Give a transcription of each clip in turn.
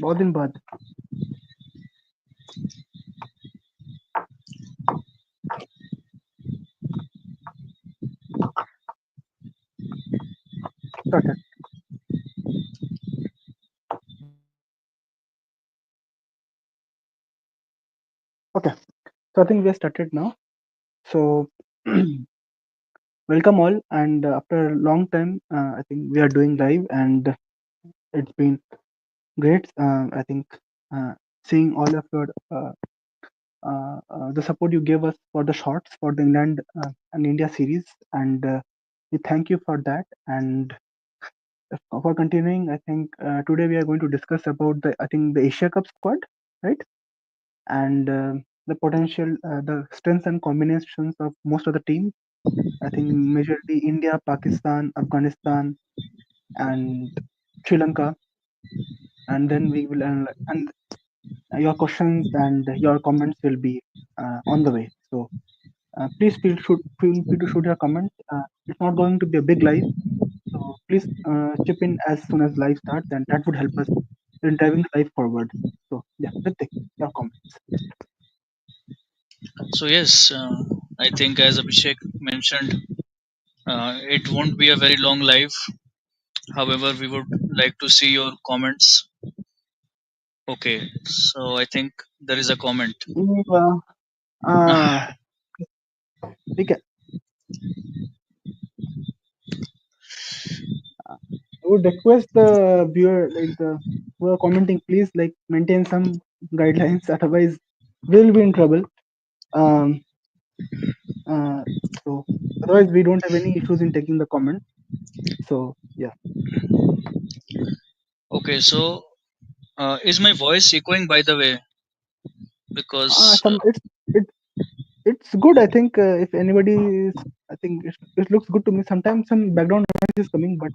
बहुत दिन बाद. Started. Okay. So I think we have started now. So welcome all. And after a long time, I think we are doing live, and it's been great. I think uh, seeing all of your the support you gave us for the shorts for the England and India series, and we thank you for that. And for continuing, I think today we are going to discuss about the I think the Asia Cup squad, right? And the potential, the strengths and combinations of most of the teams. I think majorly India, Pakistan, Afghanistan, and Sri Lanka, and then we will and your questions and your comments will be on the way. So please feel free to shoot your comments. It's not going to be a big live, so please chip in as soon as live starts, and that would help us in driving the live forward. So yeah, Ritik, your comments. So yes, I think as Abhishek mentioned, it won't be a very long live. However, we would like to see your comments. Okay, so I think there is a comment. Mm, uh, we can, I would request the viewer, like the who are commenting, please like maintain some guidelines. Otherwise, we'll be in trouble. Um, uh, so otherwise, we don't have any issues in taking the comment. So yeah, Okay, so is my voice echoing by the way? Because some it it's good. I think if anybody is, I think it looks good to me. Sometimes some background noise is coming, but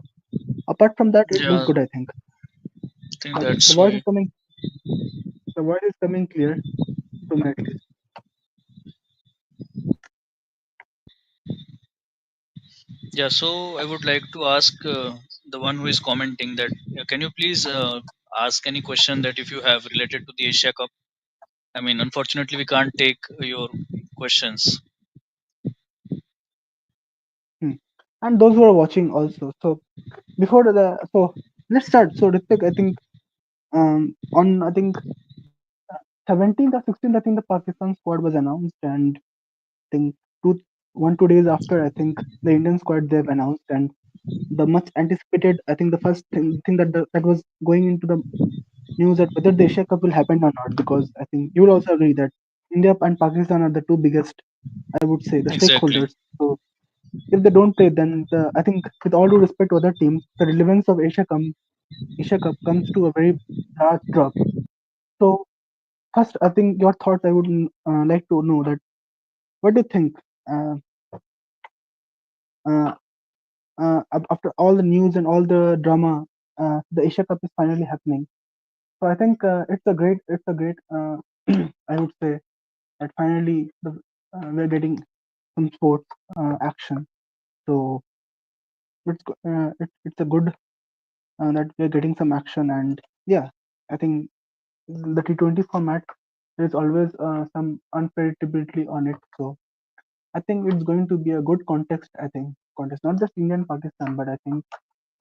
apart from that, it looks yeah, good. I think, I think but that's why. the voice is coming clear to me at least. Yeah, so I would like to ask the one who is commenting that can you please ask any question that if you have related to the Asia Cup. I mean, unfortunately, we can't take your questions. Hmm. And those who are watching also. So before so let's start. So Ritik, I think on I think 17th or 16th, I think the Pakistan squad was announced, and I think 2 days after, I think the Indian squad they've announced, and the much anticipated, I think the first thing that was going into the news that whether the Asia Cup will happen or not, because I think you will also agree that India and Pakistan are the two biggest, I would say, the Exactly. stakeholders. So if they don't play, then I think with all due respect to other teams, the relevance of Asia Cup comes to a very large drop. So first, I think your thoughts. I would like to know that what do you think uh, uh, after all the news and all the drama, the Asia Cup is finally happening. So I think it's a great. I would say that finally we're getting some sports action. So it's a good that we're getting some action, and yeah, I think the T20 format there is always some unpredictability on it. So I think it's going to be a good context. I think contest not just India and Pakistan, but I think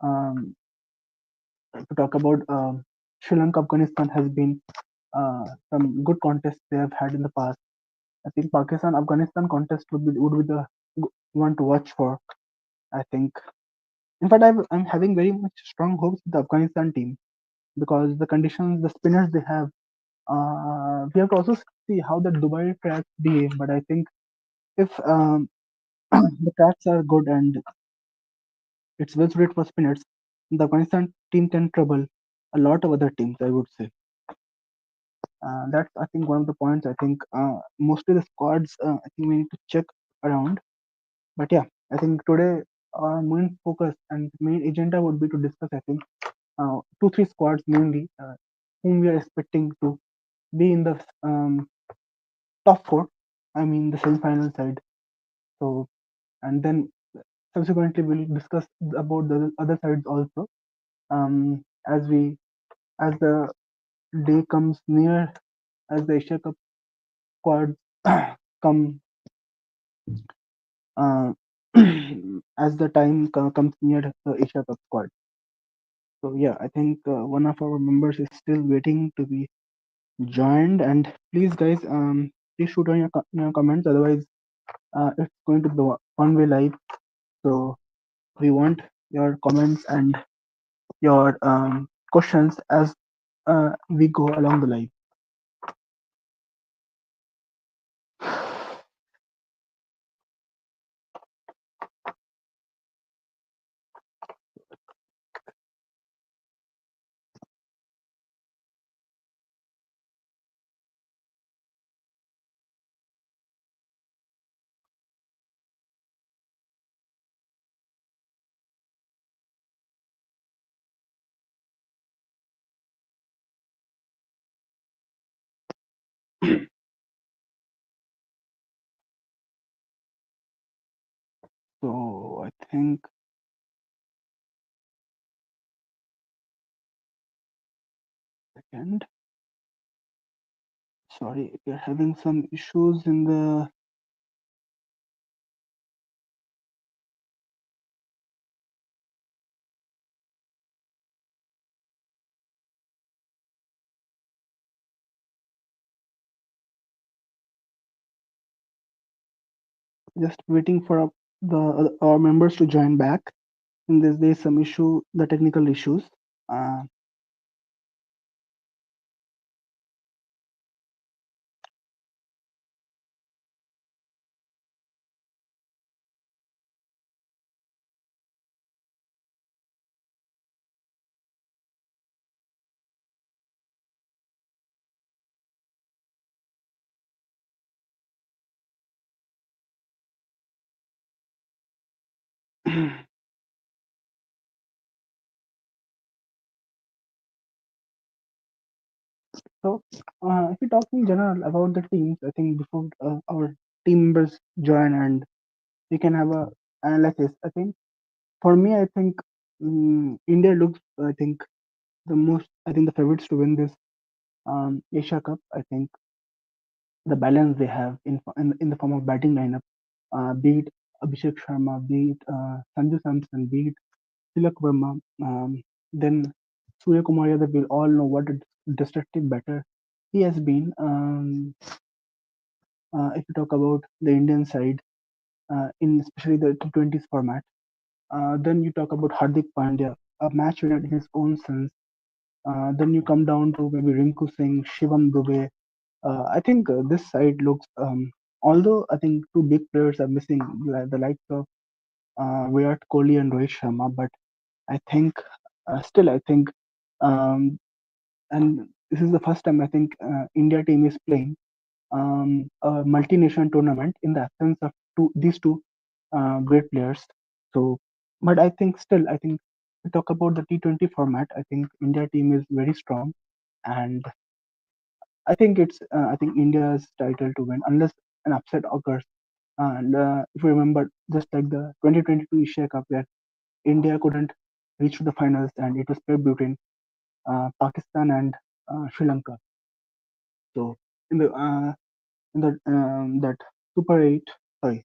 um, to talk about Sri Lanka, Afghanistan has been some good contests they have had in the past. I think Pakistan Afghanistan contest would be the one to watch for. I think, in fact, I'm having very much strong hopes with the Afghanistan team because the conditions, the spinners they have. We have to also see how the Dubai tracks behave. But I think if the tracks are good and it's well suited for spinners, the Afghanistan team can trouble a lot of other teams. I would say that's I think one of the points. I think mostly the squads. I think we need to check around. But yeah, I think today our main focus and main agenda would be to discuss. I think two three squads mainly whom we are expecting to be in the top four. I mean the semi-final side. So and then subsequently we'll discuss about the other sides also. As we as the day comes near, as the Asia Cup squad come uh, as the time comes near the Asia Cup squad. So yeah, I think one of our members is still waiting to be joined. And please, guys, please shoot on your comments. Otherwise, it's going to be one way live. So we want your comments and your questions as we go along the live. So I think second. Sorry, we're having some issues in the. Just waiting for the our members to join back. In this, there's some issue, the technical issues. Uh, so if we talk in general about the teams, I think before our team members join and we can have a analysis. I think for me, I think India looks. I think the most. I think the favorites to win this Asia Cup. I think the balance they have in the form of batting lineup, be it Abhishek Sharma, be it Sanju Samson, be it Tilak Verma, then Surya Kumar Yadav. We all know what a destructive batter he has been. If you talk about the Indian side, in especially the T20s format, then you talk about Hardik Pandya, a match winner in his own sense. Then you come down to maybe Rinku Singh, Shivam Dube. I think this side looks, although I think two big players are missing, like the likes of Virat Kohli and Rohit Sharma, but I think still, I think, um, and this is the first time I think India team is playing a multi-nation tournament in the absence of these two great players. So, but I think still, I think we talk about the T20 format. I think India team is very strong, and I think it's I think India's title to win unless an upset occurs. And if you remember, just like the 2022 Asia Cup, where India couldn't reach to the finals, and it was played between Pakistan and Sri Lanka. So in the that Super Eight, sorry,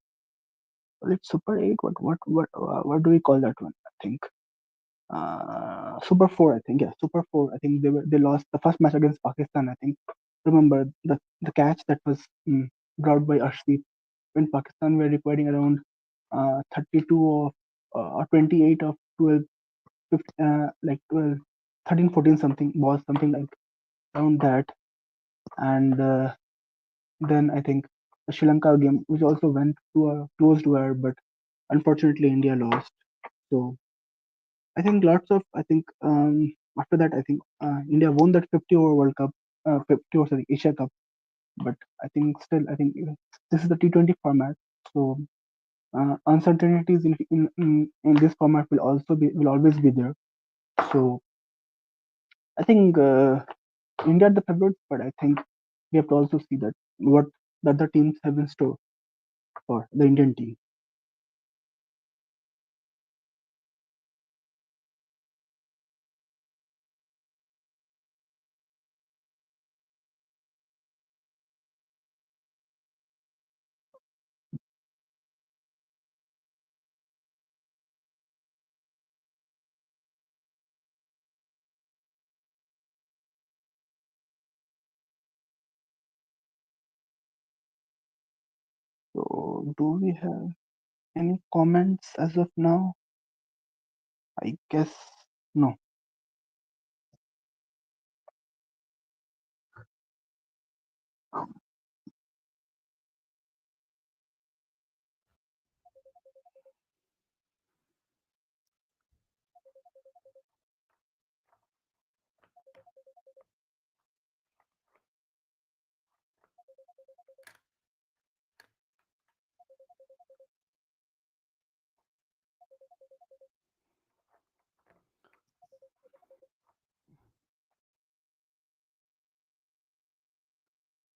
it's Super Eight. What do we call that one? I think Super Four. I think, yeah, Super Four. I think they lost the first match against Pakistan. I think, remember the catch that was brought by Arshdeep when Pakistan were requiring around 32 of or 28 of 12, 15, like 12, 13, 14 something balls, something like around that. And then I think the Sri Lanka game, which also went to a closed wire, but unfortunately India lost. So I think lots of I think after that I think India won that 50 over World Cup, 50 over sorry Asia Cup. But I think still I think this is the T20 format, so uncertainties in this format will always be there. So I think India are the favorites, but I think we have to also see that what the other teams have in store for the Indian team. So, do we have any comments as of now? I guess no.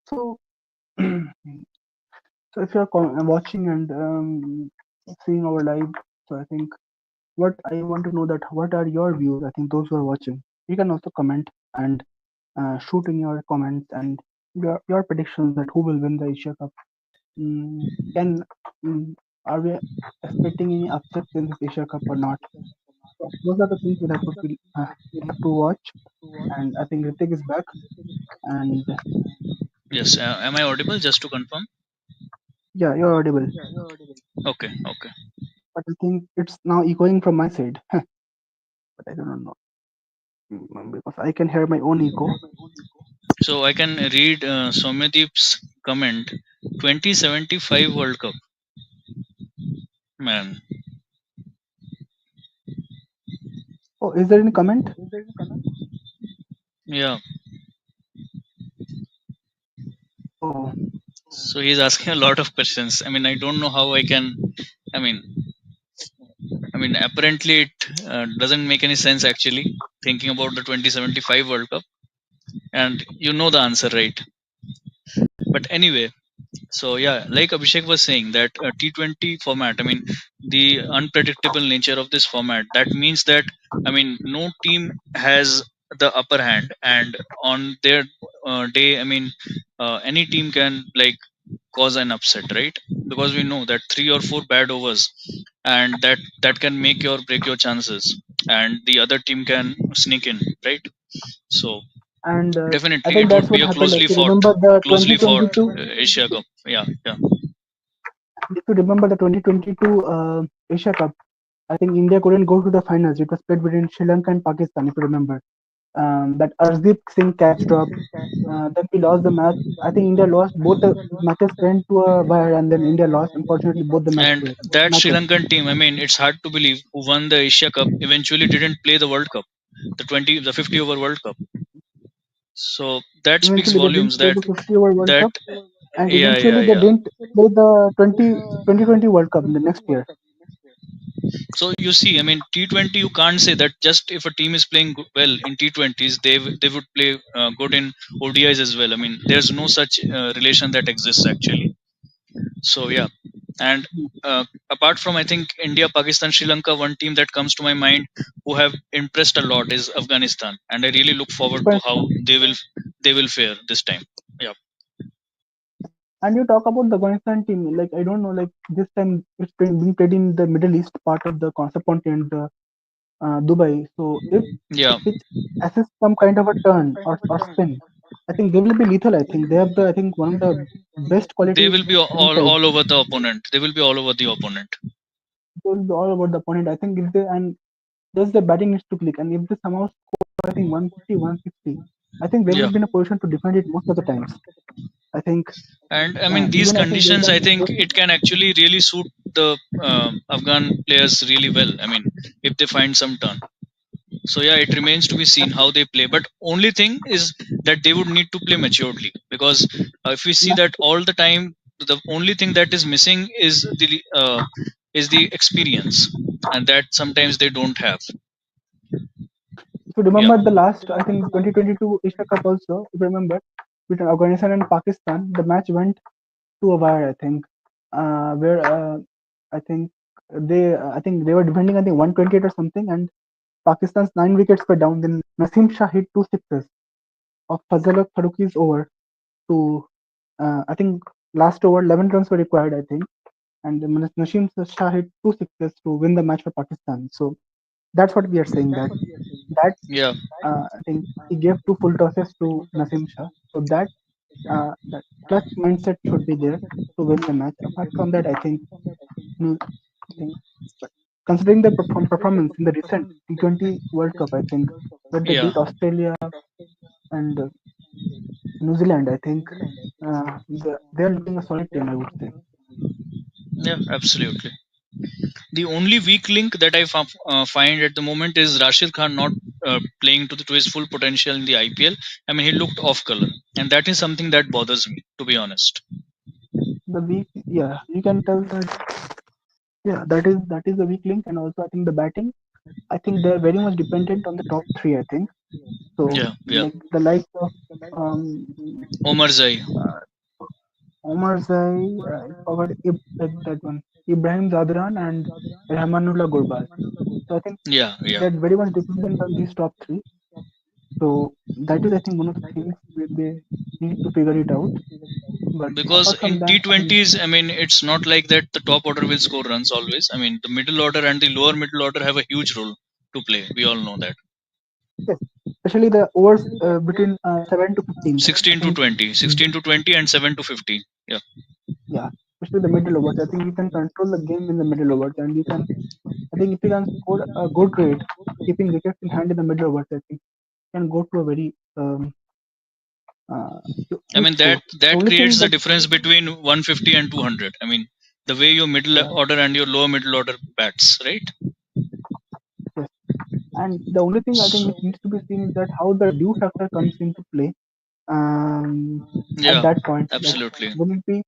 So, so if you're watching and seeing our live, so I think what I want to know that what are your views? I think those who are watching, you can also comment and shoot in your comments and your predictions that who will win the Asia Cup. Can are we expecting any upsets in this Asia Cup or not? So those are the things we have to watch. And I think Ritik is back. And Yes. Am I audible? Just to confirm. yeah, you're audible. Okay. Okay. But I think it's now echoing from my side. But I don't know because I can hear my own echo. So I can read Soumyadeep's comment. 2075 World Cup. Man. Oh, is there any comment? Yeah. Oh, So he's asking a lot of questions. I mean, I don't know how I can. I mean, apparently it doesn't make any sense actually. Thinking about the 2075 World Cup, and you know the answer, right? But anyway, so yeah, like Abhishek was saying that T20 format. I mean, the unpredictable nature of this format. That means that no team has the upper hand, and on their day, any team can like cause an upset, right? Because we know that three or four bad overs, and that can make or break your chances, and the other team can sneak in, right? So and I definitely think it that's would what be a happened. closely If you fought, remember the closely fought 2022, Asia Cup. Yeah, yeah, if you remember the 2022 Asia Cup, I think India couldn't go to the finals. It was played between Sri Lanka and Pakistan, if you remember. That Arshdeep Singh catch drop. Then we lost the match. I think India lost both the matches went to a wire, and then India lost. Unfortunately, both the and that Sri matches. Lankan team. I mean, it's hard to believe who won the Asia Cup eventually didn't play the World Cup, the 50 over World Cup. So that speaks Eventually, they didn't volumes. play That the 50 over World that Cup, and yeah, eventually yeah, they yeah. didn't play the 2020 World Cup in the next year. So you see, T20, you can't say that just if a team is playing well in T20s, they would play good in ODIs as well. I mean, there's no such relation that exists actually. So yeah, and apart from I think India, Pakistan, Sri Lanka, one team that comes to my mind who have impressed a lot is Afghanistan, and I really look forward to how they will fare this time. Yeah, And you talk about the Afghanistan team, like I don't know, like this time being played in the Middle East part of the subcontinent, Dubai. So if the yeah, pitch assists some kind of a turn or spin, I think they will be lethal. I think they have the I think one of the best they quality will be hitting all sides. all over the opponent. They will be all over the opponent. They will be all about the opponent. I think if they and just the batting needs to click, and if they somehow score, I think 150, 160, I think they will Yeah, be in a position to defend it most of the times. I think and these even I think they conditions, I think can. it can actually really suit the Afghan players really well. If they find some turn. So yeah, it remains to be seen how they play. But only thing is that they would need to play maturely, because if we see Yeah, that all the time, the only thing that is missing is the experience, and that sometimes they don't have. if you Yeah, remember the last, I think 2022 Asia Cup also, if you remember, between Afghanistan and Pakistan, the match went to a wire. I think, where I think I think they were defending. I think 128 or something, and Pakistan's 9 wickets were down. Then Nasim Shah hit two sixes of Fazal Farooqi's over to, I think last over 11 runs were required. I think, and Nasim Shah hit two sixes to win the match for Pakistan. So that's what we are saying that yeah, I think he gave two full tosses to Nasim Shah. So that that clutch mindset should be there to win the match. Apart from that, I think, I think, but considering the performance in the recent T20 World Cup, I think when they Yeah, beat Australia and New Zealand, I think they are looking a solid team, I would say. yeah, absolutely. The only weak link that I find at the moment is Rashid Khan not playing to his full potential in the IPL. I mean, he looked off color, and that is something that bothers me, to be honest. The weak, yeah, you can tell that, yeah, that is the weak link, and also I think the batting. I think they're very much dependent on the top three. I think so. Yeah, yeah. Like the likes of um, Omar Zai. uh, Omar Zai, I forgot like that one, Ibrahim Zadran and Rahmanullah Gurbaz. So I think Yeah, yeah. they're very much dependent on these top three. So that is, I think, one of the things where they need to figure it out. But Because apart from in that, I think T20s, I mean, it's not like that the top order will score runs always. I mean, the middle order and the lower middle order have a huge role to play. We all know that. yes, especially the overs between 7 to 15. I 16 to think 20, 16 to 20, and 7 to 15. Yeah, yeah, especially the middle overs. I think you can control the game in the middle overs, and you can. I think if you can score a good rate, keeping wickets in hand in the middle overs, I think you can go to a very uh, I huge mean score. The that only thing creates the that difference between 150 and 200. I mean, the way your middle yeah, order and your lower middle order bats, right? yes, and the only thing I think which needs to be seen is that how the due factor comes into play at Yeah, that point. Like, absolutely. will it be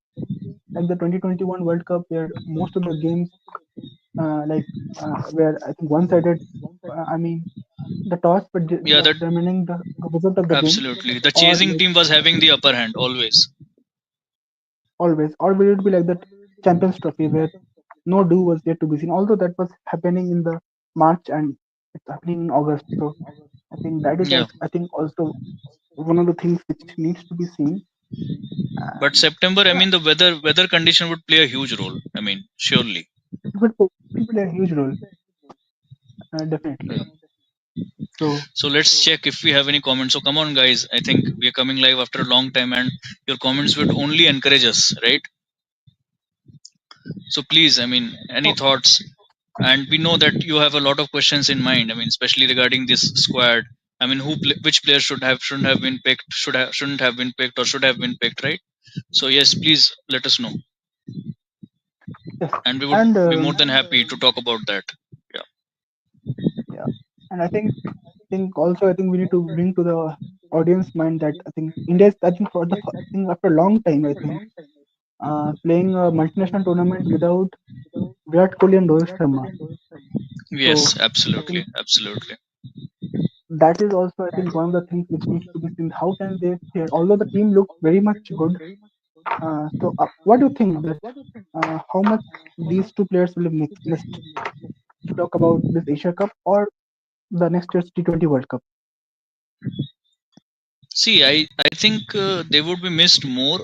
like the 2021 World Cup where most of the games, where I think one-sided. I mean, the toss, but Yeah, that determining the result of the game, absolutely. The or chasing like team was having the upper hand always. always, or will it be like that Champions Trophy where no do was yet to be seen? Although that was happening in the March and it's happening in August, so I think that is Yeah, I think also one of the things which needs to be seen. but And September, I yeah, mean, the weather condition would play a huge role. I mean, surely. it will play a huge role, definitely. Yeah. So So let's check if we have any comments. So come on, guys. I think we are coming live after a long time, and your comments would only encourage us, right? So please, I mean, any oh, thoughts? And we know that you have a lot of questions in mind. I mean, especially regarding this squad. I mean, which player shouldn't have been picked, shouldn't have been picked, or should have been picked, right? So yes, please let us know, yes, and we would and be more than happy to talk about that. Yeah. yeah, and I think also I think we need to bring to the audience mind that I think India is I think for the I think after a long time I think playing a multinational tournament without Virat Kohli and Rohit Sharma. So Yes, I think absolutely, absolutely. that is also I think one of the things which needs to be seen. How can they fare? Although the team looks very much good, what do you think that how much these two players will be missed? If you talk about this Asia Cup or the next year's T20 World Cup. See, I think they would be missed more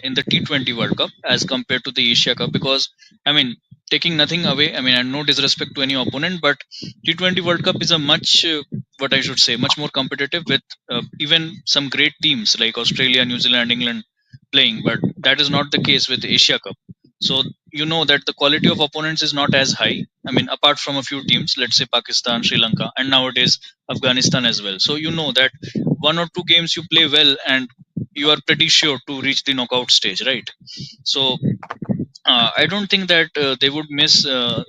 in the T20 World Cup as compared to the Asia Cup because, I mean, taking nothing away, I mean, and no disrespect to any opponent, but T20 World Cup is a much, what I should say, much more competitive with even some great teams like Australia, New Zealand, England playing, but that is not the case with the Asia Cup. So, you know that the quality of opponents is not as high. I mean, apart from a few teams, let's say Pakistan, Sri Lanka, and nowadays Afghanistan as well. So, you know that one or two games you play well and you are pretty sure to reach the knockout stage, right? So I don't think that they would miss the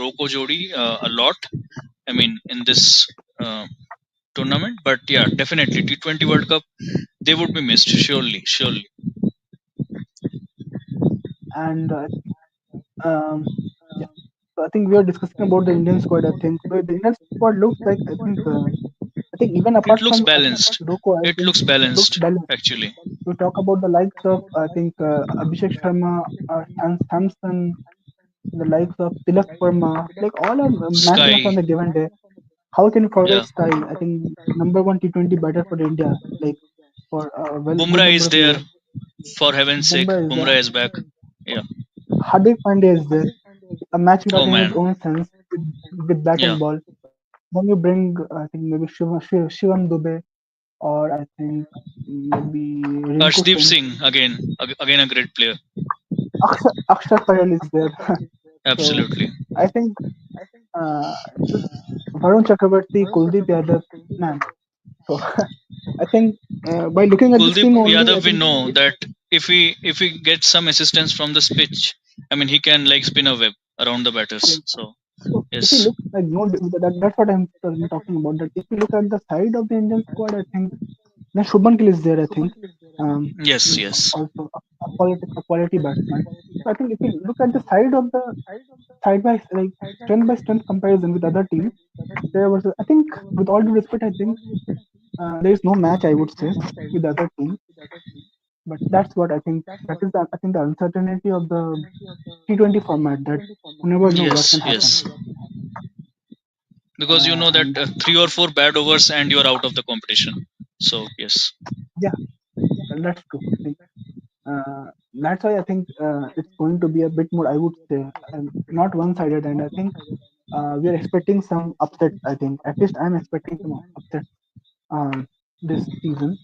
Roko Jodi a lot. I mean, in this uh, tournament, but yeah, definitely T20 World Cup they would be missed surely, surely. And yeah, so I think we are discussing about the Indian squad. I think so the Indian squad looks like I think even It apart looks from balanced. Roko, I It think looks it looks balanced balanced. actually. We talk about the likes of I think Abhishek Sharma, Samson, the likes of Tilak Verma, like all are match winners on Sky, the given day. How can you forget yeah. Sky? I think number one T20 batter for India, like for a good Bumrah number is of there years. for heaven's sake. Bumrah is there. Bumrah is back. Yeah. Hardik Pandya is there. A match winner Oh in his man. own sense with bat Yeah. and ball. Then you bring, I think maybe Shivam Dubey or I think maybe Rinku Arshdeep Singh. Singh again, again a great player. Akshar Payal is there. So Absolutely. I think this Varun Chakravarti, Kuldeep Yadav, man. So I think by looking at this Kuldeep team only, I Yadav, we think know that if he gets some assistance from the pitch, I mean he can like spin a web around the batters. so. So So if you yes, look like no, that's what I'm talking about. That if you look at the side of the Indian squad, I think then Shubman Gill is there. I think yes, he's yes, also a quality batsman. So I think if you look at the side of the side by like strength by strength comparison with other teams, there was I think with all due respect, I think there is no match I would say with the other team. But that's what I think. That is the I think the uncertainty of the T20 format that you never know what yes, can happen. yes. Because you know that And 3 or 4 bad overs and you are out of the competition. So yes, yeah, that's true. I think that's why I think it's going to be a bit more. I would say not one-sided, and I think we are expecting some upset. I think at least I'm expecting some upset this season.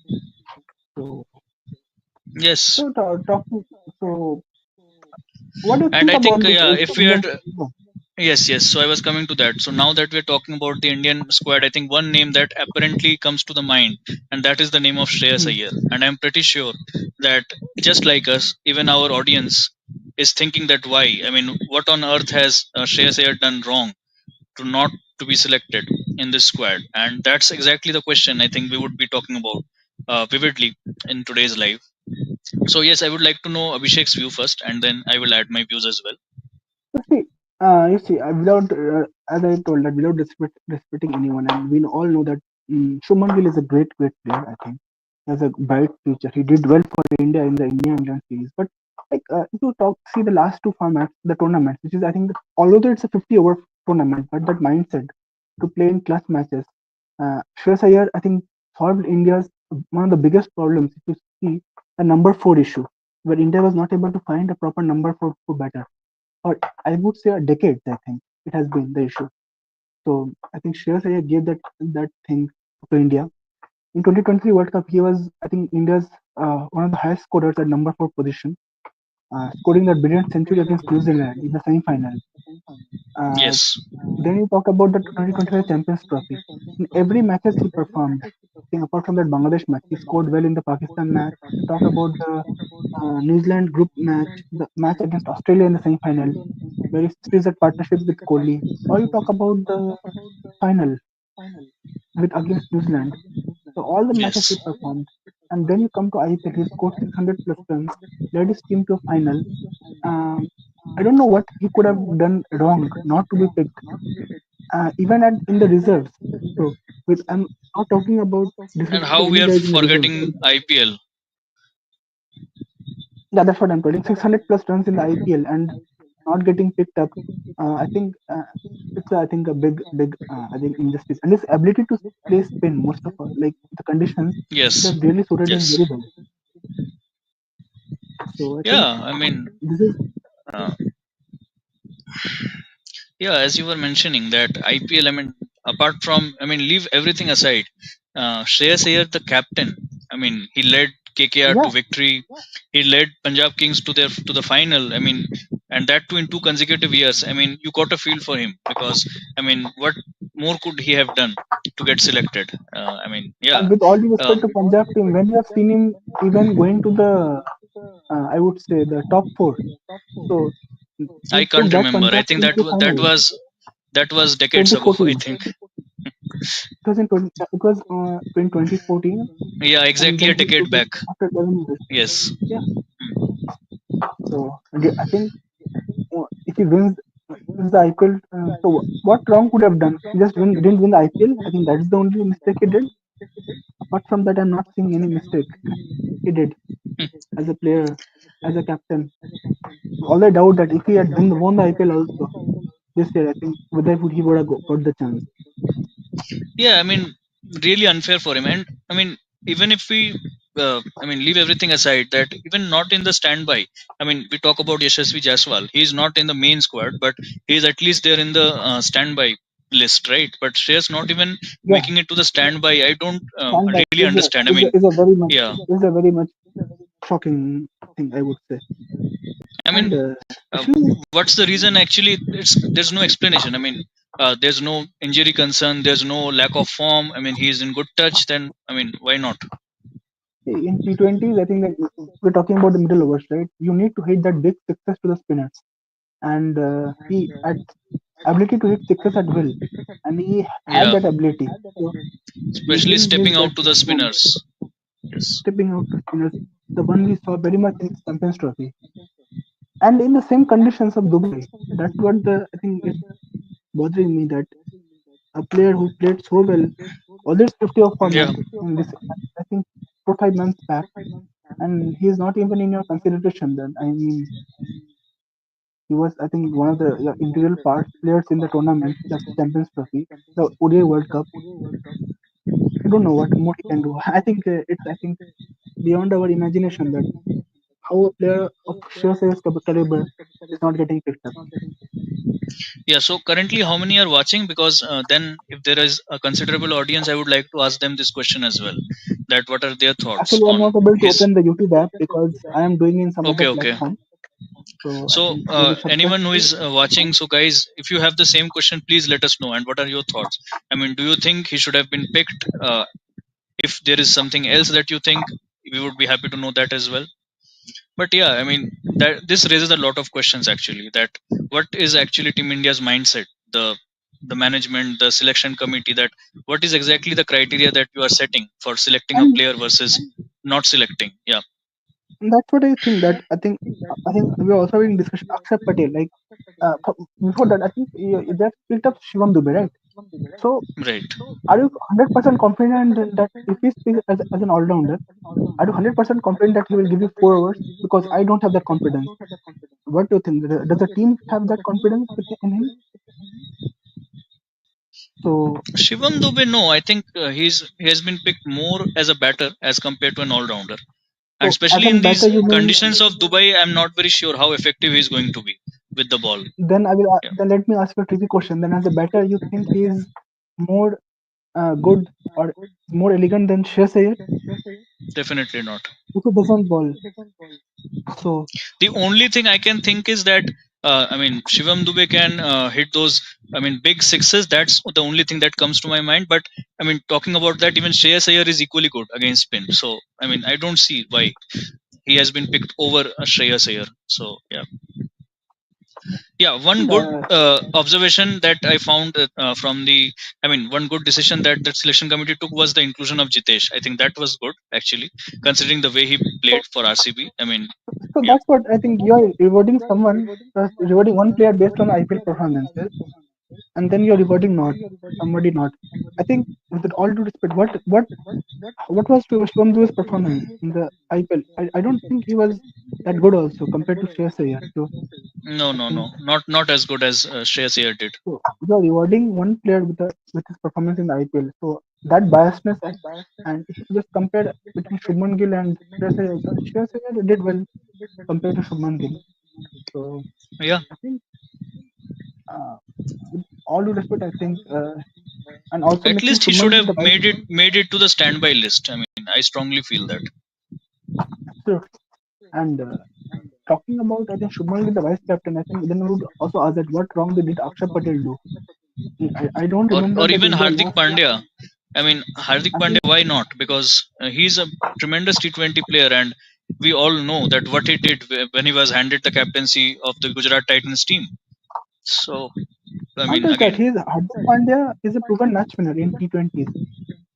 So yes. talking. So what do you And think I think about this if we are Indian? Yeah. yes, yes. So I was coming to that. So now that we're talking about the Indian squad, I think one name that apparently comes to the mind, and that is the name of Shreyas Hmm. Iyer. And I'm pretty sure that just like us, even our audience is thinking that why? I mean, what on earth has Shreyas Iyer done wrong to not to be selected in this squad? And that's exactly the question I think we would be talking about vividly in today's live. So yes, I would like to know Abhishek's view first, and then I will add my views as well. You see, without, as I told that, without respecting anyone, and we all know that Shubman Gill is a great player. I think he has a bright future. He did well for India in the India-England series. But like, if you see the last two formats, the tournaments, which is I think, although it's a 50-over tournament, but that mindset to play in clutch matches, Shreyas Iyer, I think, solved India's one of the biggest problems. If you see the number four issue, where India was not able to find a proper number for batter or I would say a decades. I think it has been the issue. So I think Shreyas Iyer gave that thing to India in 2023 World Cup. He was I think India's one of the highest scorers at number four position, scoring that brilliant century against New Zealand in the semi-final. Uh, Yes, then you talk about the 2025 Champions Trophy. In every matches he performed. I think apart from that Bangladesh match, he scored well in the Pakistan match. You talk about the New Zealand group match, the match against Australia in the semi-final, where he sees that partnership with Kohli. Or you talk about the final with against New Zealand. So all the matches he yes. performed, and then you come to IPL, he scored 600 plus runs, led his team to a final. Um, I don't know what he could have done wrong not to be picked, even at in the reserves. So with I'm not talking about And disrespecting how we any are guys in the reserves. forgetting IPL? Yeah, that's what I'm telling. 600 plus runs in the IPL and not getting picked up. I think it's I think a big I think injustice. And his ability to play spin, most of all, like the conditions, it Yes, has really suited him yes. very well. So I think Yeah, I mean, this is uh, yeah, as you were mentioning that IPL, I mean, apart from, I mean, leave everything aside. Shreyas Iyer, the captain, I mean, he led KKR to yeah. victory. He led Punjab Kings to the final. I mean, and that too in 2 consecutive years. I mean, you got a feel for him because, I mean, what more could he have done to get selected? I mean, yeah, And with all due respect um, to Punjab team, when you have seen him even going to the I would say the top four, so I he took can't that remember. I Punjab think team to final that was decades ago. I 2014. think. It was in 20, it was in 2014, Yeah, and exactly a then he took decade it back. after 11 years. Yes. Yeah. So I think if he wins the IPL, so what wrong could have done? He just didn't win the IPL. I think that's the only mistake he did. Apart from that, I'm not seeing any mistake he did as a player, as a captain. All I doubt that if he had won the IPL also this year, I think whether he would have got the chance. Yeah, I mean, really unfair for him. And I mean, even if we, I mean, leave everything aside, that even not in the standby. I mean, we talk about Yashasvi Jaiswal. He's not in the main squad, but he's at least there in the standby. list, right? But Shreyas not even Yeah, making it to the standby. I don't standby really understand. I mean, is a very much yeah, shocking thing, I would say. I And mean, uh, especially, what's the reason? Actually, it's there's no explanation. I mean, there's no injury concern. There's no lack of form. I mean, he's in good touch. Then I mean, why not? in T20s, I think that we're talking about the middle overs, right? You need to hit that big sixes to the spinners, and he had ability to hit sixes at will, and he had Yeah, that ability. So he especially didn't miss stepping that out to the moment, spinners. Yes. stepping out to spinners. The one we saw very much in Champions Trophy, and in the same conditions of Dubai. That's what the I think is bothering me, that a player who played so well, although it's 50 of format Yeah. in this, I think 4 5 months back, and he's not even in your consideration. Then I mean, he was, I think, one of the, yeah, integral part players in the tournament, that's Champions Trophy, the ODI World Cup. I don't know what more he can do. I think it's, I think, beyond our imagination that how a player of Shivasena's caliber is not getting picked up. Yeah. So currently, how many are watching? Because then, if there is a considerable audience, I would like to ask them this question as well. That what are their thoughts Actually, I'm on not able to his? open the YouTube app because I am doing in some Okay. other Okay. platform. So I So think they will subscribe anyone who to. is watching, so guys, if you have the same question, please let us know. And what are your thoughts? I mean, do you think he should have been picked? If there is something else that you think, we would be happy to know that as well. But yeah, I mean, that this raises a lot of questions actually. That what is actually Team India's mindset? The management, the selection committee. That what is exactly the criteria that you are setting for selecting a And player versus not selecting? Yeah, that's what I think. That I think we are also having discussion. Akshay Patel, like before that, I think they have picked up Shivam Dubey, right? So right. are you 100% confident that if he speaks as an all-rounder, are you 100% confident that he will give you 4 hours? Because I don't have that confidence. What do you think? Does the team have that confidence in him? So, Shivam Dubey, no, I think he has been picked more as a batter as compared to an all-rounder. And as especially an in these batter, you mean, conditions of Dubai, I'm not very sure how effective he's going to be with the ball. then I will, Yeah, then let me ask you a tricky question. Then as a batter, you think he is more good or more elegant than Shreyas Iyer definitely not. if he doesn't bowl? So, The only thing I can think is that I mean Shivam Dubey can hit those. I mean big sixes. That's the only thing that comes to my mind. But I mean talking about that, even Shreyas Iyer is equally good against spin. So I mean I don't see why he has been picked over Shreyas Iyer. So yeah. Yeah, one and, good observation that I found from the I mean one good decision that the selection committee took was the inclusion of Jitesh. I think that was good actually, considering the way he played for RCB. I mean, so yeah. that's what I think. You are rewarding someone, rewarding one player based on IPL performances, and then you're rewarding not somebody not. I think, with all due respect, what was Shivam Dube's performance in the IPL? I don't think he was that good also compared to Shreyas Iyer. So No, I no, no, think, not as good as Shreyas Iyer did. so you're rewarding one player with his performance in the IPL. So that biasness, and if you just compare between Shubman Gill and Shreyas Iyer, also, Shreyas Iyer did well compared to Shubman Gill. So Yeah, I think, uh, with all due respect, I think, and also at making least he should Shubman Gill have the vice. made it to the standby list. I mean, I strongly feel that. Absolutely. And talking about, I think, Shubman Gill the vice captain, I think then we would also ask that what wrong did Akshay Patel do? I don't remember Or that even India Hardik lost. Pandya. I mean, Hardik I Pandya, think why not? Because he's a tremendous T20 player, and we all know that what he did when he was handed the captaincy of the Gujarat Titans team. So, I not mean, just that, again, he's Hardik Pandya is a proven match winner in T20s.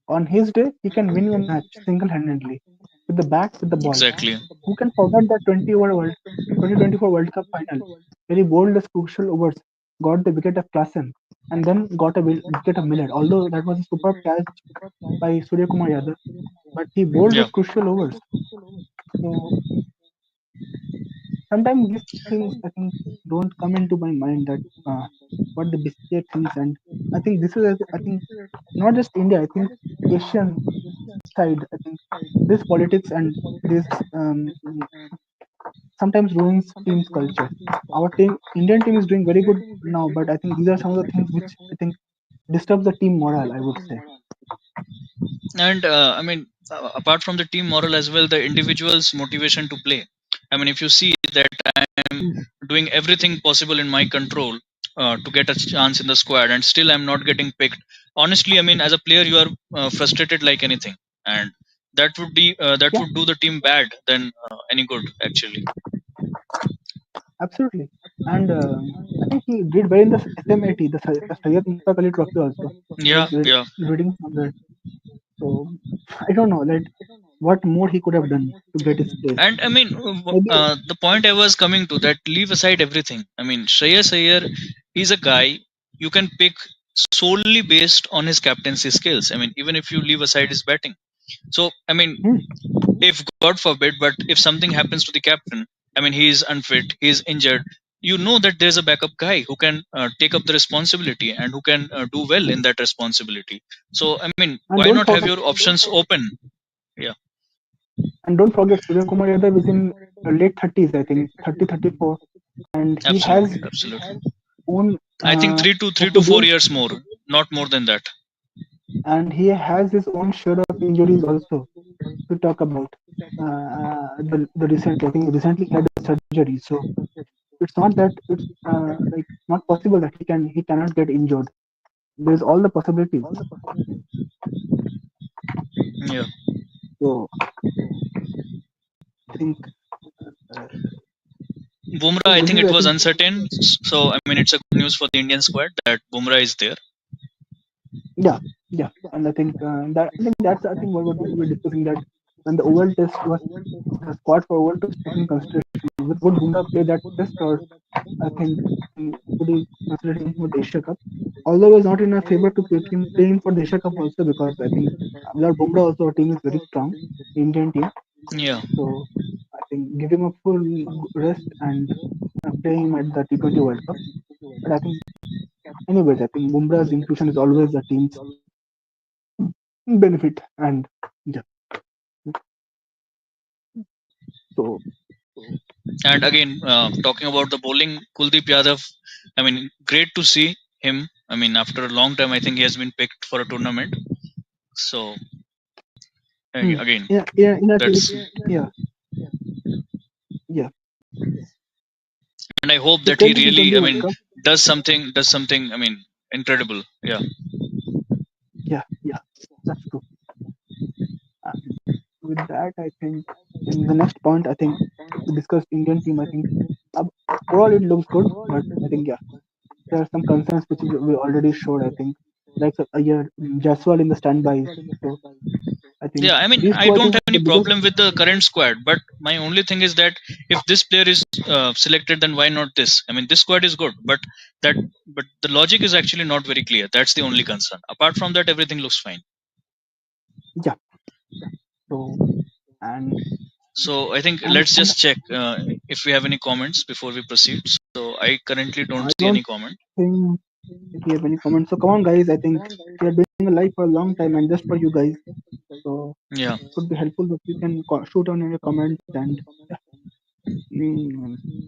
On his day, he can win you a match single-handedly with the bat, with the ball. exactly. Who can forget that 2024 World Cup final, where he bowled the crucial overs, got the wicket of Klassen, and then got a wicket of Miller. Although that was a superb catch by Surya Kumar Yadav, but he bowled Yeah, those crucial overs. So sometimes these things, I think, don't come into my mind, that what the BCCI thinks. And I think this is, I think, not just India, I think Asian side, I think this politics and this sometimes ruins team's culture. Our team, Indian team, is doing very good now, but I think these are some of the things which I think disturbs the team morale, I would say. And apart from the team moral as well, the individual's motivation to play. I mean, if you see that I'm Mm. doing everything possible in my control to get a chance in the squad, and still I'm not getting picked. Honestly, I mean, as a player, you are frustrated like anything, and that Yeah, would do the team bad than any good actually. absolutely. And I think he did well in the SMAT, the Sayyid Mustaq Ali Trophy also. I Yeah, was yeah. reading somewhere. So I don't know, like what more he could have done to get his place. And I mean, Maybe. the point I was coming to, that leave aside everything. I mean, Shreyas Iyer, he's a guy you can pick solely based on his captaincy skills. I mean, even if you leave aside his batting. So, I mean, Hmm. if God forbid, but if something happens to the captain, I mean, he is unfit, he is injured, you know that there's a backup guy who can take up the responsibility and who can do well in that responsibility. So, I mean, And why don't not have forget, your options open? Yeah, Surya Kumar Yadav is in late 30s, I think 30, 34, and he has absolutely, absolutely. own I think three to four Opposite, years more, not more than that. and he has his own share of injuries also to talk about. The recently, I think recently he had a surgery, so it's not that it's like not possible that he cannot get injured. There's all the possibilities. Yeah, So I think uh, Bumrah. so I this think is it I was think uncertain. So I mean, it's a good news for the Indian squad that Bumrah is there. yeah, yeah, and I think that's I think what we're discussing, that when the oval test was the squad for oval test taking consideration, would Bumrah play that test, or I think would he consider him for the Asia Cup? Although I was not in a favor to pick him playing for the Asia Cup also, because I think without Bumrah also our team is very strong, the Indian team. Yeah, So I think give him a full rest and play him at the T20 World Cup. But I think anyways, I think Bumrah's inclusion is always a team's benefit, and yeah. So and again, talking about the bowling, Kuldeep Yadav. I mean, great to see him. I mean, after a long time, I think he has been picked for a tournament. So again, yeah, yeah, in a team, that's, yeah, yeah. and I hope He that he played the really, T20 I World mean, Cup. does something. I mean, incredible. Yeah, Yeah, yeah, that's true. And with that, I think in the next point, I think we discussed Indian team. I think uh, overall it looks good, but I think yeah, there are some concerns which we already showed. I think like a year Jaswal in the standbys. So I think yeah. I mean, these I two, I don't think have the any biggest. problem with the current squad, but my only thing is that if this player is selected, then why not this? I mean, this squad is good, that but the logic is actually not very clear. That's the only concern. Apart from that, everything looks fine. Yeah. So and So I think and let's just check if we have any comments before we proceed. So I currently don't I see don't any comment. think if you have any comments. So come on, guys. I think we are doing a live for a long time, and just for you guys. So Yeah. it would be helpful if you can shoot on your comments and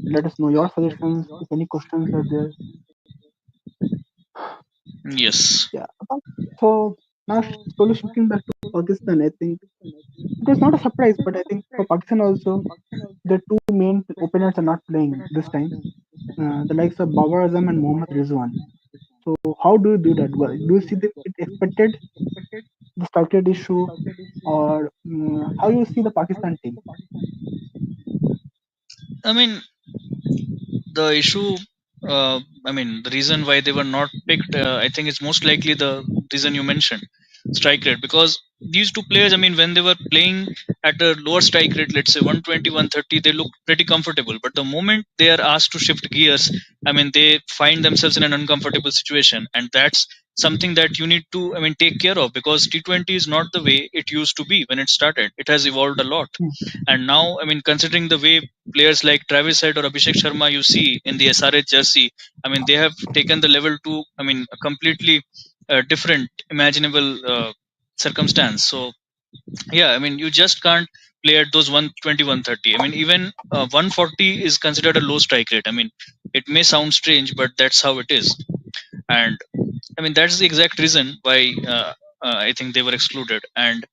let us know your suggestions if any questions are there. Yes. Yeah. So now slowly shifting back to Pakistan, I think it was not a surprise, but I think for Pakistan also the two main openers are not playing this time. The likes of Babar Azam and Mohammad Rizwan. So how do you do that? Do you see it expected, the strike rate issue, or how you see the Pakistan team? I mean, the issue, I mean, the reason why they were not picked, I think it's most likely the reason you mentioned, strike rate. Because these two players, I mean, when they were playing at a lower strike rate, let's say 120, 130, they look pretty comfortable. But the moment they are asked to shift gears, I mean, they find themselves in an uncomfortable situation. And that's something that you need to, I mean, take care of, because T20 is not the way it used to be when it started. It has evolved a lot. Hmm. And now, I mean, considering the way players like Travis Head or Abhishek Sharma you see in the SRH jersey, I mean, they have taken the level to, I mean, a completely different imaginable circumstance. So, yeah, I mean, you just can't play at those 120, 130. I mean, even 140 is considered a low strike rate. I mean, it may sound strange, but that's how it is. And I mean, that's the exact reason why I think they were excluded. And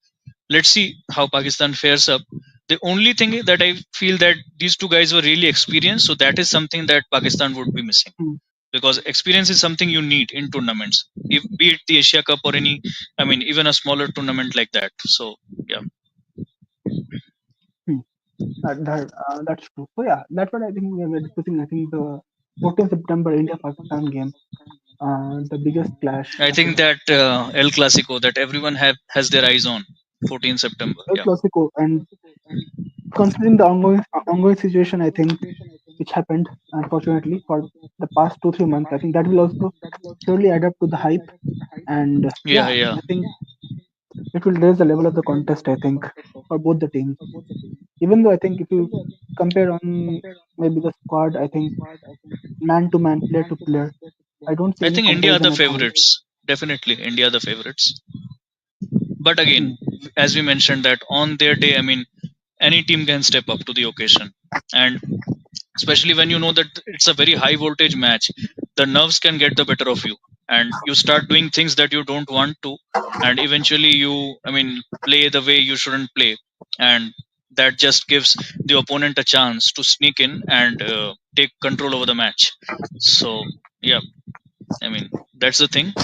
let's see how Pakistan fares up. The only thing that I feel that these two guys were really experienced, so that is something that Pakistan would be missing, Hmm. because experience is something you need in tournaments, if be it the Asia Cup or any, I mean, even a smaller tournament like that. So yeah, Hmm. That's true. So yeah, that's what I think we were discussing. I think the 14th September India Pakistan game, the biggest clash. I I think think that El Clasico that everyone have has their eyes on, 14 September. El Yeah, Clasico, and considering the ongoing situation, I think which happened unfortunately for the past 2 3 months, I think that will also surely add up to the hype. And yeah, yeah, yeah. I think it will raise the level of the contest. I think for both the teams. Even though I think if you compare on maybe the squad, I think man to man, player to player, I don't see I any think India are comparison the at all. favorites. Definitely, India are the favorites. But Hmm. again, as we mentioned, that on their day, I mean, any team can step up to the occasion, and especially when you know that it's a very high voltage match, the nerves can get the better of you, and you start doing things that you don't want to, and eventually you, I mean, play the way you shouldn't play, and that just gives the opponent a chance to sneak in and take control over the match. So yeah, I mean, that's the thing.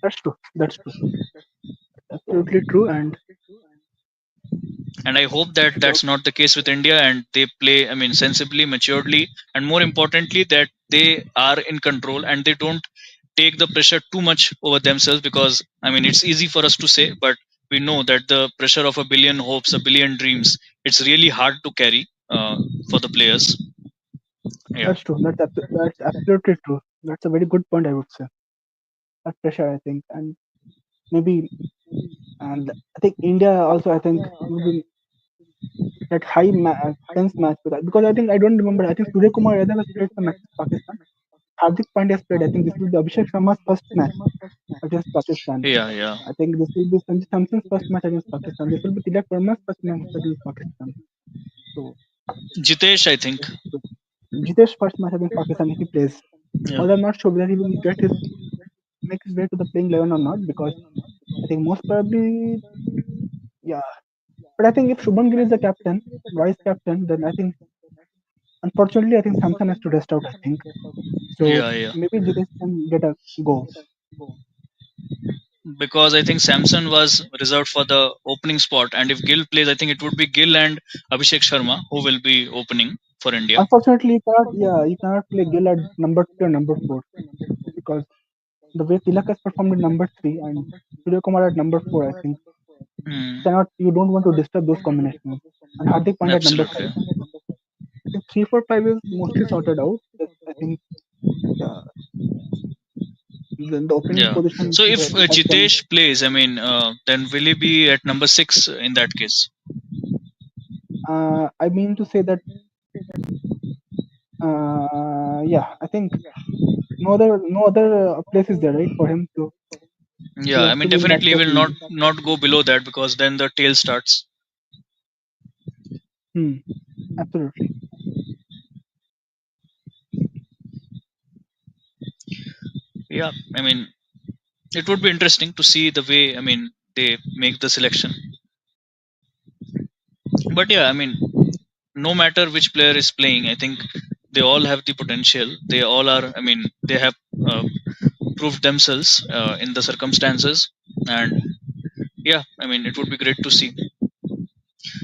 That's true. That's true. Absolutely true. And And I hope that should that's not the case with India, and they play, I mean, sensibly, maturely, and more importantly that they are in control and they don't take the pressure too much over themselves, because I mean, it's easy for us to say, but we know that the pressure of a billion hopes, a billion dreams, it's really hard to carry for the players. Yeah, that's true. That's absolutely true. That's a very good point. I would say that pressure. I think, and maybe, and I think India also. I think maybe that tense match because I think I don't remember. I think Surya Kumar Yadav has played some matches for Pakistan. Hardik Pandya has played. I think this will be Abhishek Sharma's first match against Pakistan. yeah, yeah. I think this will be Sanju Samson's first match against Pakistan. This will be Tilak Verma's first match against Pakistan. So, Jitesh, I think. so Jitesh's first match against Pakistan if he plays. Yeah, Although I'm not sure whether he will make his way to the playing 11 or not because I think most probably yeah. But I think if Shubman Gill is the captain, vice captain, then I think unfortunately I think Samson has to rest out. I think so. yeah, yeah. Maybe Jitesh can get a go. Because I think Samson was reserved for the opening spot, and if Gill plays, I think it would be Gill and Abhishek Sharma who will be opening for India. Unfortunately, you cannot. Yeah, you cannot play Gill at number 3 or number 4 because the way Tilak has performed at number 3 and Surya Kumar at number 4, I think Hmm, you don't want to disturb those combinations. And Hardik Pandya at number absolutely. 5. I think 3 4 5 is mostly sorted out. I think yeah, the opening Yeah. position So if has some. Jitesh plays, I mean, then will he be at number six in that case? I mean to say that yeah, I think no other place is there right for him, so he Yeah, I has to mean, be in that definitely he place will only. not go below that, because then the tail starts. Hmm, absolutely. Yeah, I mean, it would be interesting to see the way, I mean, they make the selection. But yeah, I mean, no matter which player is playing, I think they all have the potential. They all are, I mean, they have uh, proved themselves in the circumstances, and yeah, I mean, it would be great to see.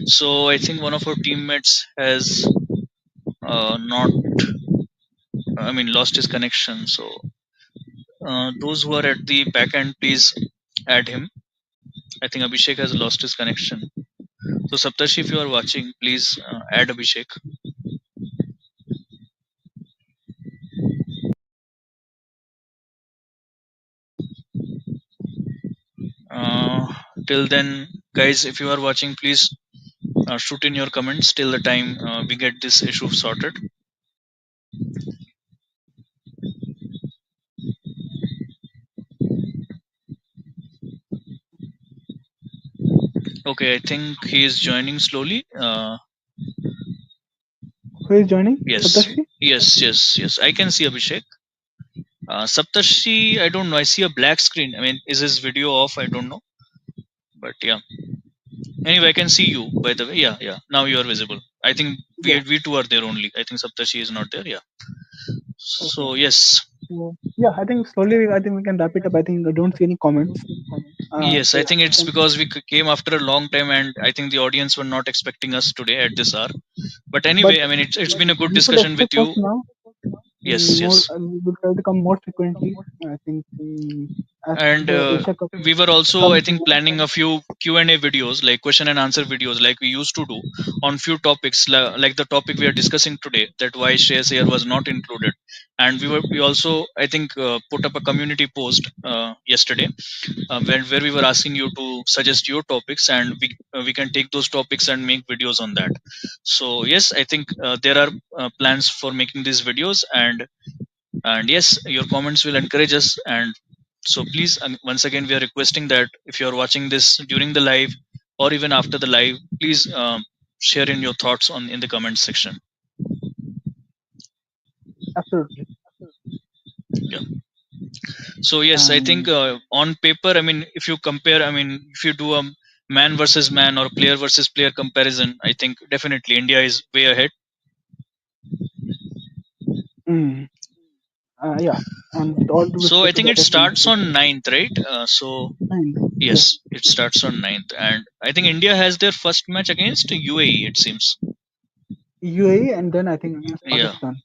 So I think one of our teammates has not, I mean, lost his connection. So those who are at the back end, please add him. I think Abhishek has lost his connection. So Saptashi, if you are watching, please add Abhishek. Uh, Till then, guys, if you are watching, please shoot in your comments till the time we get this issue sorted. Okay, I think he is joining slowly. Who is joining? Yes, Saptashi? yes, yes, yes. I can see Abhishek. Saptashi, I don't know. I see a black screen. I mean, is his video off? I don't know. But yeah. Anyway, I can see you. By the way, yeah, yeah. Now you are visible. I think Yeah. we two are there only. I think Saptashi is not there. Yeah. Okay. So yes, So yeah, I think slowly, I think we can wrap it up. I think I don't see any comments. yes. So I yeah, think I it's think. because we came after a long time, and I think the audience were not expecting us today at this hour. But But anyway, I mean, it's been a good you should discussion with expect us you. now. Yes, More, yes. we will try to come more frequently. I think as And the Asia Cup we were also, I comes think, near. planning a few Q&A videos, like question and answer videos, like we used to do on few topics, like the topic we are discussing today, that why Shreyas Iyer was not included. And we also, I think, put up a community post yesterday, where we were asking you to suggest your topics, and we can take those topics and make videos on that. So yes, I think there are plans for making these videos, and yes, your comments will encourage us. And so please, once again, we are requesting that if you are watching this during the live or even after the live, please share in your thoughts on in the comment section. Absolutely. Yeah. So yes, I think And on paper, I mean, if you compare, I mean, if you do a man versus man or player versus player comparison, I think definitely India is way ahead. mm, yeah, and with all due So I respect to think the it other teams, starts on ninth, right? So and yes, yes, it starts on ninth, and I think India has their first match against UAE. It seems. UAE, and then I think against Yeah, Pakistan.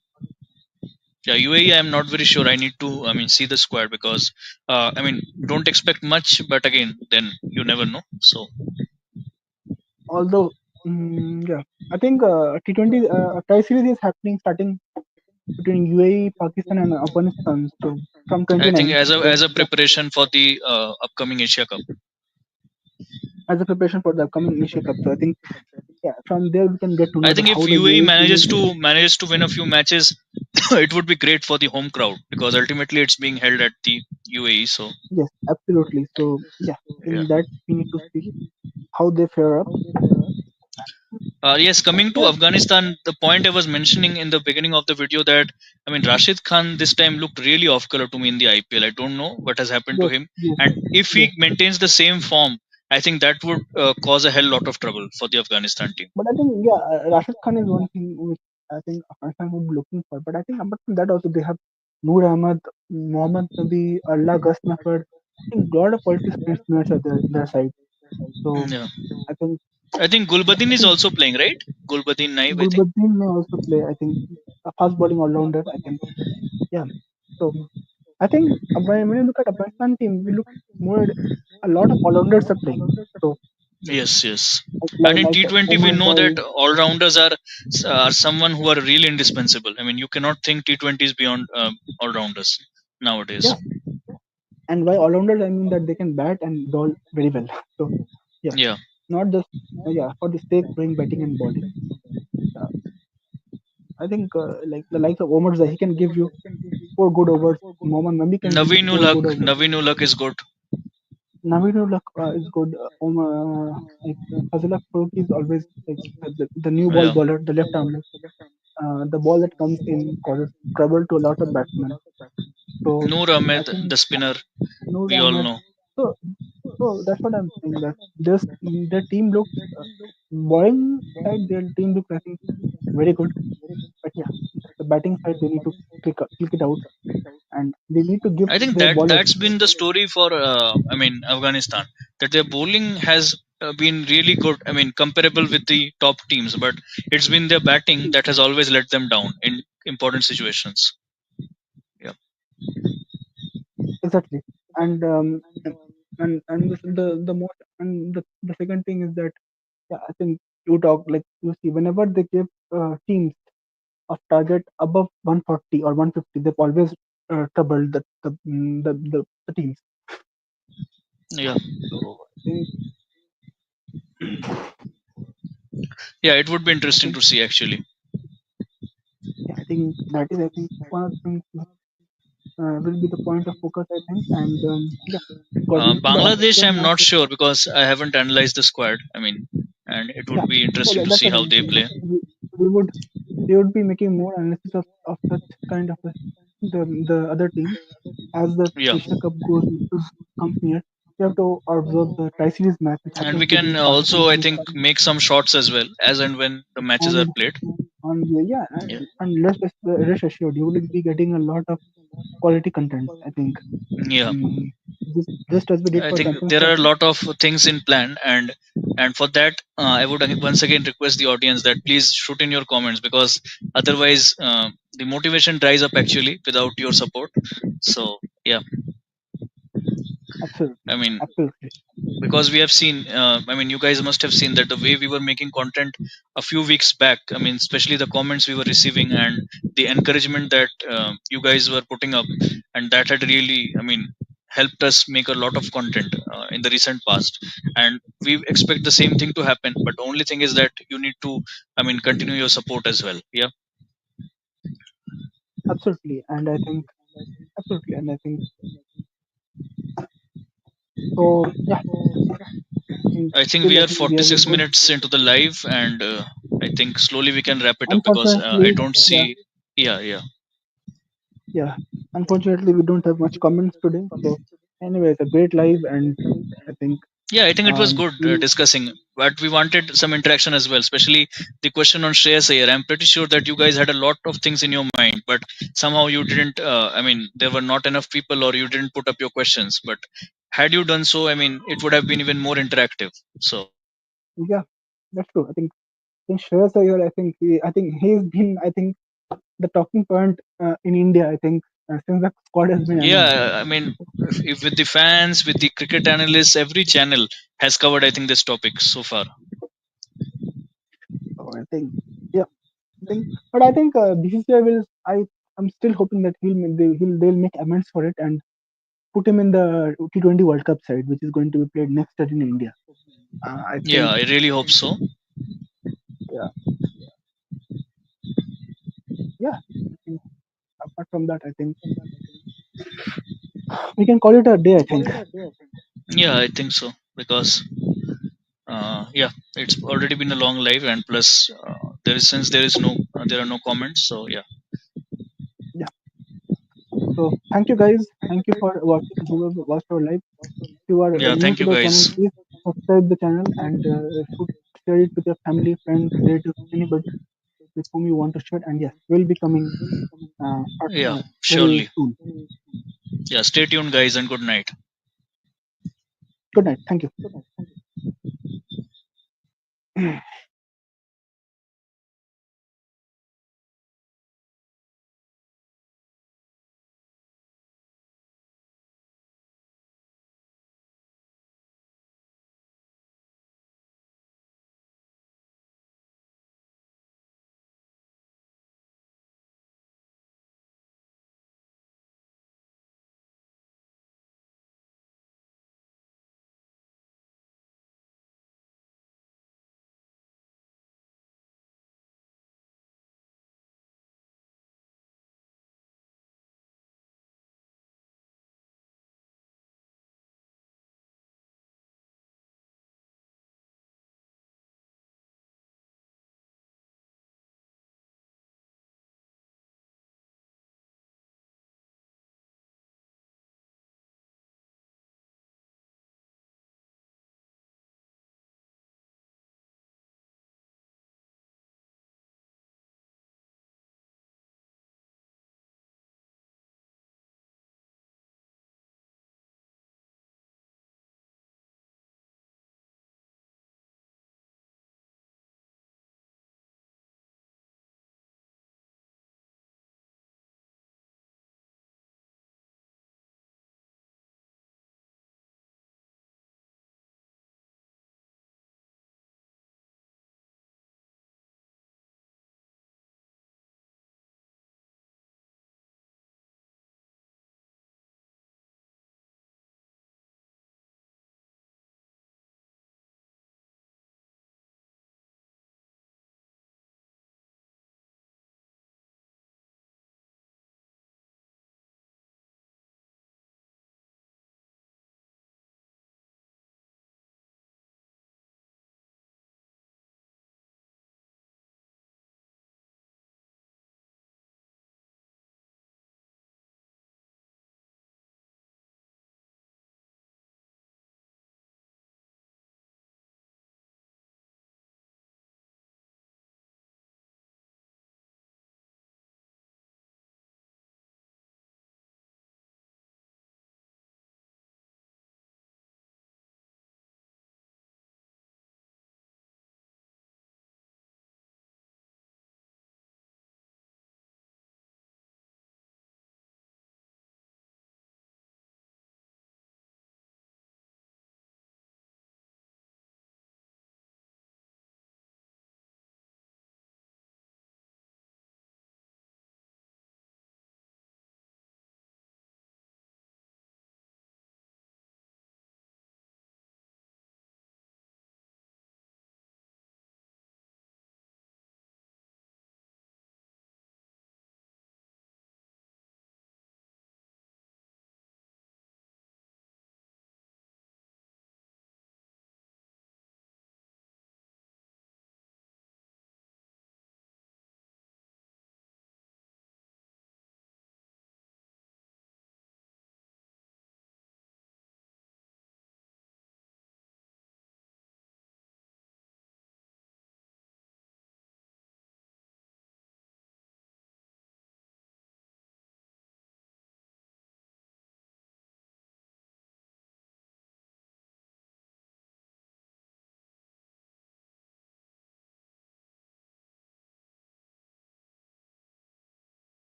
yeah. UAE, I'm not very sure. I need to, I mean, see the squad because, I mean, don't expect much, but again, then you never know. So Although, yeah, I think T20 Tri series is happening starting between UAE, Pakistan, and Afghanistan. So from I think 29th. So as a yeah, preparation for the upcoming Asia Cup. as a preparation for the upcoming Asia Cup. So I think yeah, from there we can get to I know that think how if the UAE UAE team is. manages to win a few matches, it would be great for the home crowd because ultimately it's being held at the UAE. So Yes, absolutely. So yeah, I yeah. think that we need to see how they fare up. Yes, coming to Yeah, Afghanistan, the point I was mentioning in the beginning of the video that I mean Rashid Khan this time looked really off color to me in the IPL. I don't know what has happened to yes, him, yes, and if yes. he maintains the same form, I think that would cause a hell lot of trouble for the Afghanistan team. But I think yeah, Rashid Khan is one thing which I think Afghanistan would be looking for. But I think apart from that also they have Noor Ahmad, Mohammad Nabi, Allah Ghaznafar. I think a lot of quality spinners are there in their side. So Yeah, I think I think yeah, I Gulbadin is think also playing, right? Gulbadin Naib, I think. Gulbuddin may also play. I think a fast bowling all rounder. I think yeah. So I think when you look at Afghanistan team, we look more at a lot of all rounders are playing. So Yes, yes. And like, in like T20, we Omar know that Zai, all rounders are someone who are really indispensable. I mean, you cannot think T20 is beyond all rounders nowadays. yeah. And by all rounders, I mean that they can bat and bowl very well. So yeah, Yeah. not just yeah for the sake of doing batting and bowling. Uh, I think like the likes of Omar Zai, he can give you 4 good overs. Mohammad Nabi can give you four Navinulak, good overs. Navinulak is good. Navinullah is good. Fazilak Farooqi is always like the new ball Yeah. bowler, the left arm. The ball that comes in causes trouble to a lot of batsmen. So Noor I Ahmed, think the spinner, Noor we all Ahmed. know. So so that's what I'm saying. That this the team looks bowling side. Their team looks I think very good. But yeah, the batting side they need to click it out, and they need to give I think their bowlers. that's been the story for I mean Afghanistan, that their bowling has been really good. I mean comparable with the top teams, but it's been their batting that has always let them down in important situations. Yeah. Exactly. And and the most and the second thing is that yeah, I think you talk like you see whenever they give teams a target above 140 or 150, they've always troubled the teams. Yeah. So I think Yeah, it would be I interesting think to see actually. yeah, I think that is I think one of the things will be the point of focus I think, and yeah, according to the Bangladesh, Australian I'm match, not sure because I haven't analyzed the squad. I mean, and it yeah. would be So interesting to that's see what how I'm they saying. That play. we would they would be making more analysis of such kind of a. the other team. As the Yeah, Asia Cup comes near, we have to observe the tri-series match which and happens we between can Pakistan also, I and think, make some shots as well as and when the matches are and played. yeah, Yeah, and rest assured, you will be getting a lot of quality content. I think, yeah. mm, just as we did I for think Champions there are a Trophy. lot of things in plan, and for that, I would once again request the audience that please shoot in your comments, because otherwise, the motivation dries up actually without your support. So yeah, Absolutely, I mean, absolutely, because we have seen, I mean, you guys must have seen that the way we were making content a few weeks back, I mean, especially the comments we were receiving and the encouragement that you guys were putting up, and that had really, I mean, helped us make a lot of content in the recent past, and we expect the same thing to happen, but the only thing is that you need to, I mean, continue your support as well. Yeah, absolutely, and I think absolutely, and I think so. Yeah, I think still we I are think we have a 46 good. minutes into the live, and I think slowly we can wrap it up because I Unfortunately, don't yeah, see. Yeah, yeah. yeah. Unfortunately, we don't have much comments today. So anyway, it's a great live, and I think Yeah, I think it was good we'll discussing, but we wanted some interaction as well, especially the question on Shreyas Iyer. I'm pretty sure that you guys had a lot of things in your mind, but somehow you didn't. I mean, there were not enough people, or you didn't put up your questions. But had you done so, I mean, it would have been even more interactive. So yeah, that's true. I think Shreyas Iyer, I think he's been, I think, the talking point in India. I think since the squad has been announced. yeah, I mean, if with the fans, with the cricket analysts, every channel has covered, I think, this topic so far. So I think, yeah, I think, but I think BCCI will. I'm still hoping that they'll make amends for it and put him in the T20 World Cup side, which is going to be played next year in India. I Yeah, think, I really hope so. yeah, yeah. I think apart from that, I think we can call it a day. I think. Yeah, I think so because yeah, it's already been a long live, and plus there is, since there is no there are no comments, so yeah. Yeah. So thank you guys. Thank you for watching. Whoever watched our live. If you are Yeah, new thank to you the channel, guys. please subscribe the channel and share it with your family, friends, relatives, anybody with whom you want to share. And yes, we'll be coming Yeah, very surely. soon. Yeah, stay tuned guys, and good night. Good night. Thank you.